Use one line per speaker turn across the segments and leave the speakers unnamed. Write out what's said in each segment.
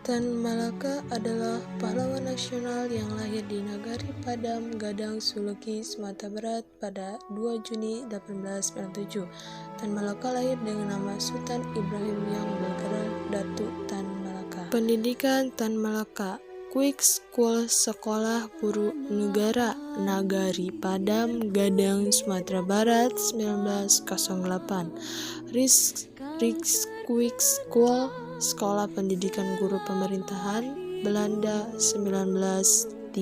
Tan Malaka adalah pahlawan nasional yang lahir di Nagari Padam, Gadang, Suluki, Sumatera Barat pada 2 Juni 1897. Tan Malaka lahir dengan nama Sultan Ibrahim yang bergelar Datuk Tan Malaka. Pendidikan Tan Malaka: Quick School, Sekolah Guru Negara, Nagari Padam, Gadang, Sumatera Barat, 1908. Riks Quick School, Sekolah Pendidikan Guru Pemerintahan, Belanda, 1913.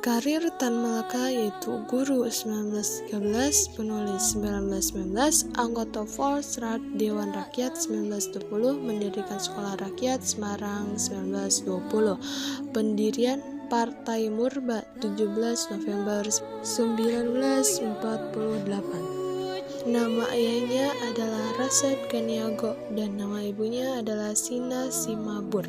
Karir Tan Malaka yaitu guru 1913, penulis 1919, anggota Volksraad Dewan Rakyat 1920, mendirikan Sekolah Rakyat Semarang 1920, pendirian Partai Murba 17 November 1948. Nama ayahnya adalah Rasad Kaniago dan nama ibunya adalah Sina Simabur.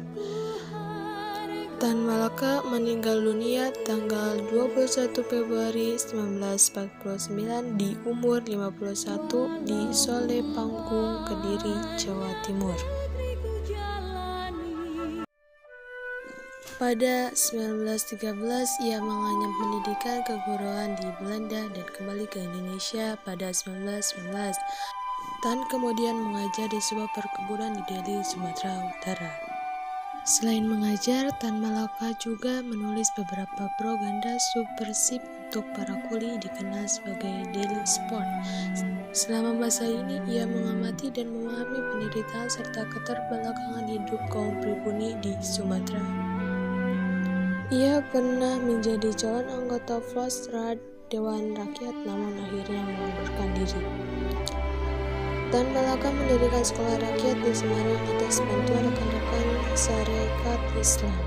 Tan Malaka meninggal dunia tanggal 21 Februari 1949 di umur 51 di Sole Panggung, Kediri, Jawa Timur. Pada 1913, ia mengenyam pendidikan keguruan di Belanda dan kembali ke Indonesia pada 1919. Tan kemudian mengajar di sebuah perkebunan di Deli, Sumatera Utara. Selain mengajar, Tan Malaka juga menulis beberapa propaganda subversif untuk para kuli dikenal sebagai Daily Sport. Selama masa ini, ia mengamati dan memahami penderitaan serta keterbelakangan hidup kaum pribumi di Sumatera. Ia pernah menjadi calon anggota Volksraad Dewan Rakyat namun akhirnya mengundurkan diri. Tan Malaka mendirikan sekolah rakyat di Semarang atas bantuan rekan-rekan Sarekat Islam.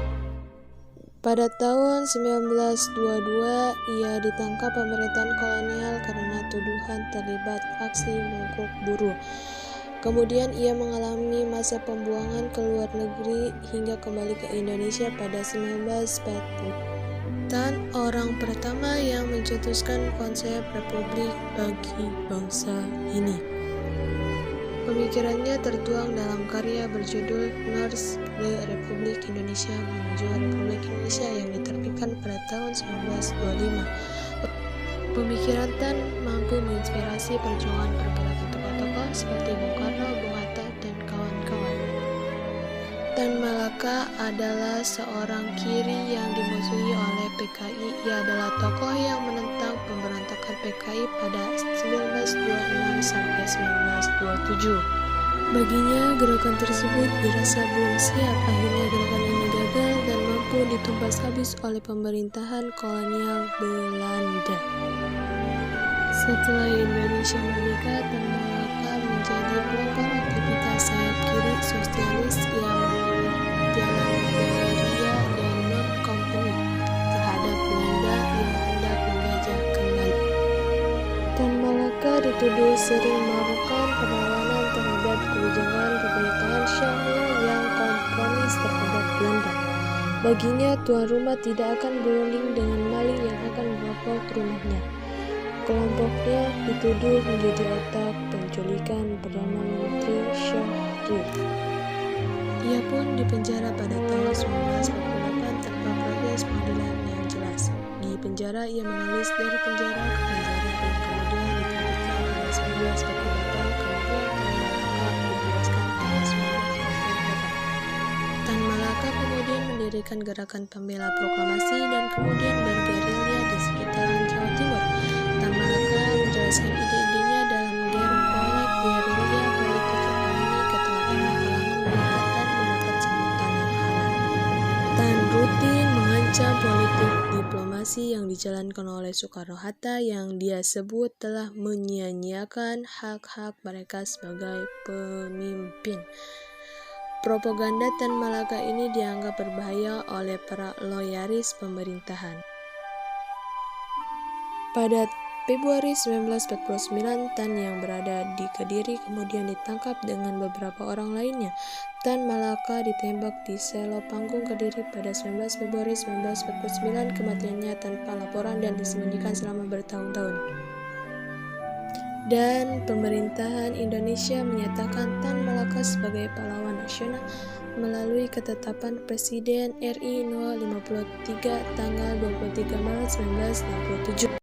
Pada tahun 1922, ia ditangkap pemerintahan kolonial karena tuduhan terlibat aksi mogok buruh. Kemudian ia mengalami masa pembuangan ke luar negeri hingga kembali ke Indonesia pada 1940. Tan orang pertama yang mencetuskan konsep republik bagi bangsa ini. Pemikirannya tertuang dalam karya berjudul North the Republik Indonesia menuju Republik Indonesia yang diterbitkan pada tahun 1925. Pemikiran Tan mampu menginspirasi perjuangan pergerakan tokoh-tokoh seperti Bung Karno, Bung Hatta, dan kawan-kawan. Tan Malaka adalah seorang kiri yang dimusuhi oleh PKI. Ia adalah tokoh yang menentang pemberontakan PKI pada 1926 sampai 1927. Baginya, gerakan tersebut dirasa belum siap. Akhirnya gerakan ini gagal dan mampu ditumpas habis oleh pemerintahan kolonial Belanda. Setelah Indonesia merdeka, Tan Malaka menjadi pelopor aktivitas sayap kiri sosialis. Ia memilih jalan gerilya dan non-kompeni terhadap Belanda yang hendak menjajah kembali. Tan Malaka dituduh sering melakukan perlawanan terhadap kebijakan pemerintahan Syahrir yang kompromis terhadap Belanda. Baginya, tuan rumah tidak akan berunding dengan maling yang akan membobol ke rumahnya. Kelompoknya dituduh menjadi otak penculikan Perdana Menteri Syahrir. Ia pun dipenjara pada tahun 1948 tanpa proses pengadilan yang jelas. Di penjara ia menulis dari penjara ke penjara dan kemudian diterbitkan pada 1948, kemudian Tan Malaka dibebaskan pada 1948. Tan Malaka kemudian mendirikan gerakan pembela proklamasi dan kemudian bergerilya di sekitaran Jawa Timur. Tan Malaka menjelaskan ide-idenya dalam Gerkolek Gerilya Politik Ekonomi Keteladanan Kalangan Militer dan Mendapat Sambutan yang hangat. Tan rutin mengancam politik diplomasi yang dijalankan oleh Soekarno-Hatta yang dia sebut telah menyia-nyiakan hak-hak mereka sebagai pemimpin. Propaganda Tan Malaka ini dianggap berbahaya oleh para loyalis pemerintahan. Pada Februari 1949, Tan yang berada di Kediri kemudian ditangkap dengan beberapa orang lainnya. Tan Malaka ditembak di Selo Panggung, Kediri pada 19 Februari 1949. Kematiannya tanpa laporan dan disembunyikan selama bertahun-tahun. Dan pemerintahan Indonesia menyatakan Tan Malaka sebagai pahlawan nasional melalui ketetapan Presiden RI No. 53 tanggal 23 Maret 1967.